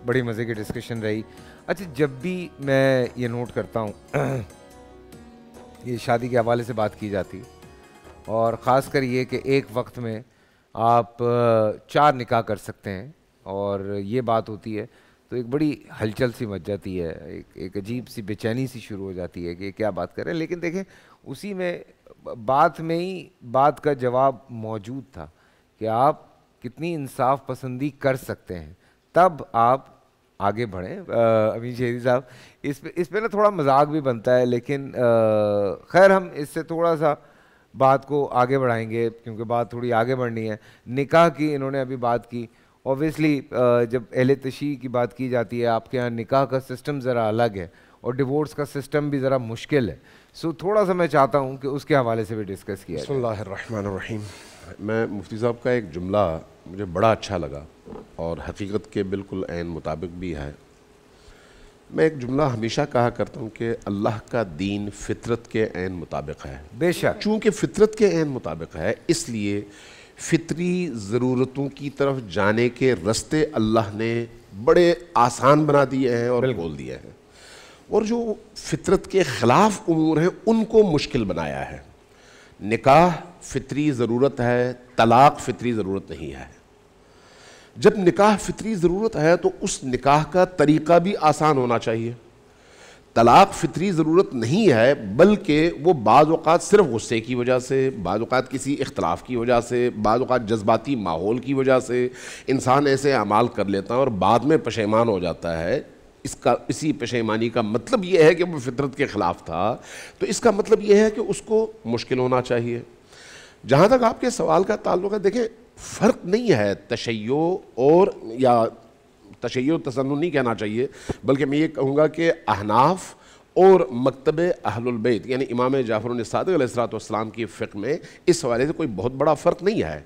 بڑی مزے کی ڈسکشن رہی. اچھا جب بھی میں یہ نوٹ کرتا ہوں یہ شادی کے حوالے سے بات کی جاتی اور خاص کر یہ کہ ایک وقت میں آپ 4 نکاح کر سکتے ہیں اور یہ بات ہوتی ہے تو ایک بڑی ہلچل سی مچ جاتی ہے, ایک عجیب سی بے چینی سی شروع ہو جاتی ہے کہ کیا بات کر رہے ہیں. لیکن دیکھیں اسی میں بات میں ہی بات کا جواب موجود تھا کہ آپ کتنی انصاف پسندی کر سکتے ہیں تب آپ آگے بڑھیں. امین شہری صاحب اس پہ نا تھوڑا مذاق بھی بنتا ہے لیکن خیر ہم اس سے تھوڑا سا بات کو آگے بڑھائیں گے کیونکہ بات تھوڑی آگے بڑھنی ہے. نکاح کی انہوں نے ابھی بات کی, اوبویسلی جب اہل تشیع کی بات کی جاتی ہے آپ کے یہاں نکاح کا سسٹم ذرا الگ ہے اور ڈیورس کا سسٹم بھی ذرا مشکل ہے. سو تھوڑا سا میں چاہتا ہوں کہ اس کے حوالے سے بھی ڈسکس کیا بسم اللہ الرحمن الرحیم. میں مفتی صاحب کا ایک جملہ مجھے بڑا اچھا لگا اور حقیقت کے بالکل عین مطابق بھی ہے. میں ایک جملہ ہمیشہ کہا کرتا ہوں کہ اللہ کا دین فطرت کے عین مطابق ہے. بے شک چونکہ فطرت کے عین مطابق ہے اس لیے فطری ضرورتوں کی طرف جانے کے رستے اللہ نے بڑے آسان بنا دیے ہیں اور کھول دیے ہیں, اور جو فطرت کے خلاف امور ہیں ان کو مشکل بنایا ہے. نکاح فطری ضرورت ہے, طلاق فطری ضرورت نہیں ہے. جب نکاح فطری ضرورت ہے تو اس نکاح کا طریقہ بھی آسان ہونا چاہیے. طلاق فطری ضرورت نہیں ہے بلکہ وہ بعض اوقات صرف غصے کی وجہ سے, بعض اوقات کسی اختلاف کی وجہ سے, بعض اوقات جذباتی ماحول کی وجہ سے انسان ایسے اعمال کر لیتا ہے اور بعد میں پشیمان ہو جاتا ہے. اسی پشیمانی کا مطلب یہ ہے کہ وہ فطرت کے خلاف تھا, تو اس کا مطلب یہ ہے کہ اس کو مشکل ہونا چاہیے. جہاں تک آپ کے سوال کا تعلق ہے, دیکھیں فرق نہیں ہے تشیع اور, یا تشیع تسنن نہیں کہنا چاہیے بلکہ میں یہ کہوں گا کہ احناف اور مکتب اہل البیت یعنی امام جعفر صادق علیہ السلام کی فقہ میں اس حوالے سے کوئی بہت بڑا فرق نہیں ہے.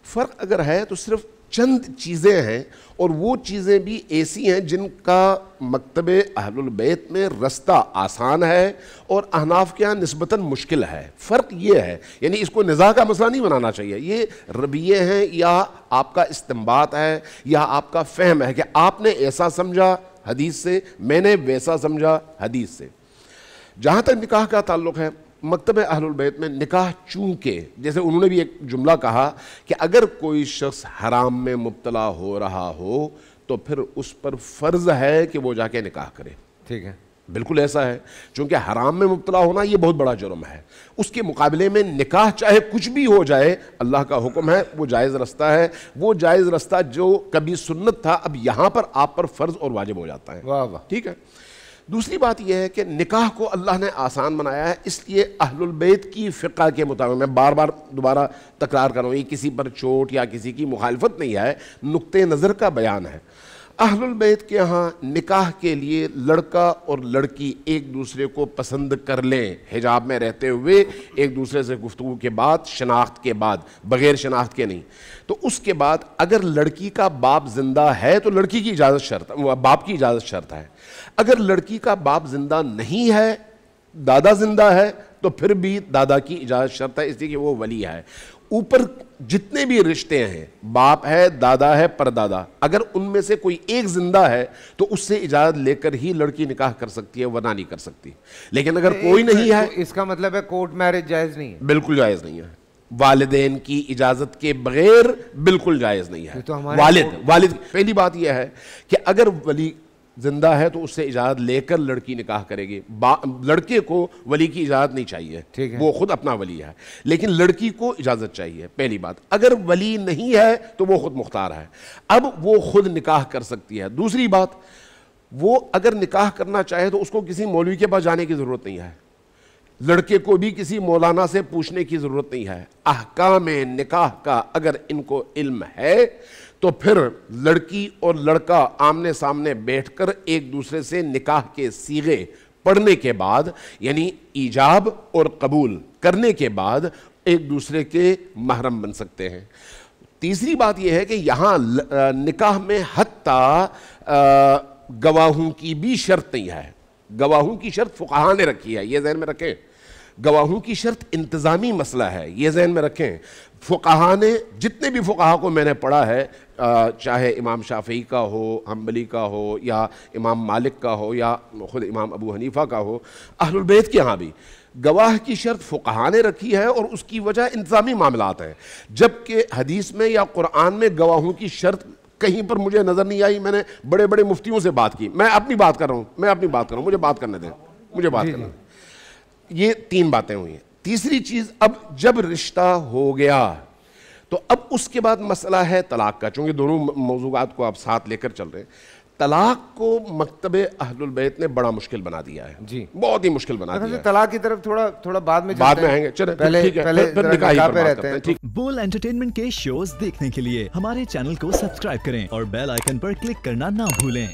فرق اگر ہے تو صرف چند چیزیں ہیں, اور وہ چیزیں بھی ایسی ہیں جن کا مکتب اہل البیت میں رستہ آسان ہے اور احناف کے ہاں نسبتاً مشکل ہے. فرق یہ ہے, یعنی اس کو نزاع کا مسئلہ نہیں بنانا چاہیے. یہ رویے ہیں یا آپ کا استنباط ہے یا آپ کا فہم ہے کہ آپ نے ایسا سمجھا حدیث سے, میں نے ویسا سمجھا حدیث سے. جہاں تک نکاح کا تعلق ہے, مکتب اہل البیت میں نکاح چونکہ جیسے انہوں نے بھی ایک جملہ کہا کہ اگر کوئی شخص حرام میں مبتلا ہو رہا ہو تو پھر اس پر فرض ہے کہ وہ جا کے نکاح کرے. ٹھیک ہے, بالکل ایسا ہے, چونکہ حرام میں مبتلا ہونا یہ بہت بڑا جرم ہے. اس کے مقابلے میں نکاح چاہے کچھ بھی ہو جائے اللہ کا حکم ہے, وہ جائز رستہ ہے. وہ جائز رستہ جو کبھی سنت تھا اب یہاں پر آپ پر فرض اور واجب ہو جاتا ہے. واہ واہ. ٹھیک ہے. دوسری بات یہ ہے کہ نکاح کو اللہ نے آسان بنایا ہے, اس لیے اہل البیت کی فقہ کے مطابق, میں بار بار دوبارہ تکرار کر رہا ہوں, یہ کسی پر چوٹ یا کسی کی مخالفت نہیں ہے, نقطہ نظر کا بیان ہے. اہل البیت کے ہاں نکاح کے لیے لڑکا اور لڑکی ایک دوسرے کو پسند کر لیں, حجاب میں رہتے ہوئے ایک دوسرے سے گفتگو کے بعد, شناخت کے بعد, بغیر شناخت کے نہیں. تو اس کے بعد اگر لڑکی کا باپ زندہ ہے تو لڑکی کی اجازت شرط, باپ کی اجازت شرط ہے. اگر لڑکی کا باپ زندہ نہیں ہے, دادا زندہ ہے, تو پھر بھی دادا کی اجازت شرط ہے, اس لیے کہ وہ ولی ہے. اوپر جتنے بھی رشتے ہیں, باپ ہے, دادا ہے, پردادا, اگر ان میں سے کوئی ایک زندہ ہے تو اس سے اجازت لے کر ہی لڑکی نکاح کر سکتی ہے, ورنہ نہیں کر سکتی. لیکن اگر کوئی نہیں ہے, اس کا مطلب ہے کورٹ میرج جائز نہیں ہے. بالکل جائز نہیں ہے. والدین کی اجازت کے بغیر بالکل جائز نہیں ہے. والد پہلی بات یہ ہے کہ اگر ولی زندہ ہے تو اس سے اجازت لے کر لڑکی نکاح کرے گی. لڑکے کو ولی کی اجازت نہیں چاہیے, وہ خود اپنا ولی ہے, لیکن لڑکی کو اجازت چاہیے. پہلی بات. اگر ولی نہیں ہے تو وہ خود مختار ہے, اب وہ خود نکاح کر سکتی ہے. دوسری بات, وہ اگر نکاح کرنا چاہے تو اس کو کسی مولوی کے پاس جانے کی ضرورت نہیں ہے, لڑکے کو بھی کسی مولانا سے پوچھنے کی ضرورت نہیں ہے. احکام نکاح کا اگر ان کو علم ہے تو پھر لڑکی اور لڑکا آمنے سامنے بیٹھ کر ایک دوسرے سے نکاح کے صیغے پڑھنے کے بعد, یعنی ایجاب اور قبول کرنے کے بعد ایک دوسرے کے محرم بن سکتے ہیں. تیسری بات یہ ہے کہ یہاں نکاح میں حتیٰ گواہوں کی بھی شرط نہیں ہے. گواہوں کی شرط فقہاء نے رکھی ہے, یہ ذہن میں رکھیں. گواہوں کی شرط انتظامی مسئلہ ہے, یہ ذہن میں رکھیں. فقہاء نے, جتنے بھی فقہاء کو میں نے پڑھا ہے, چاہے امام شافعی کا ہو، حنبلی کا ہو، یا امام مالک کا ہو، یا خود امام ابو حنیفہ کا ہو، اہل البیت کے ہاں بھی گواہ کی شرط فقہاء نے رکھی ہے، اور اس کی وجہ انتظامی معاملات ہیں، جبکہ حدیث میں یا قرآن میں گواہوں کی شرط کہیں پر مجھے نظر نہیں آئی۔ میں نے بڑے بڑے مفتیوں سے بات کی، میں اپنی بات کر رہا ہوں، مجھے بات کرنے دیں، مجھے بات کرنے دیں۔ یہ 3 باتیں ہوئی ہیں۔ تیسری چیز، اب جب رشتہ ہو گیا تو اب اس کے بعد مسئلہ ہے طلاق کا، چونکہ دونوں موضوعات کو آپ ساتھ لے کر چل رہے ہیں۔ طلاق کو مکتب اہل البیت نے بڑا مشکل بنا دیا ہے، جی بہت ہی مشکل بنا دیا ہے۔ طلاق کی طرف تھوڑا بعد میں آئیں گے، چلیں ٹھیک ہے، پھر نکاح پہ رہتے ہیں۔ بول انٹرٹینمنٹ کے شوز دیکھنے کے لیے ہمارے چینل کو سبسکرائب کریں اور بیل آئیکن پر کلک کرنا نہ بھولیں۔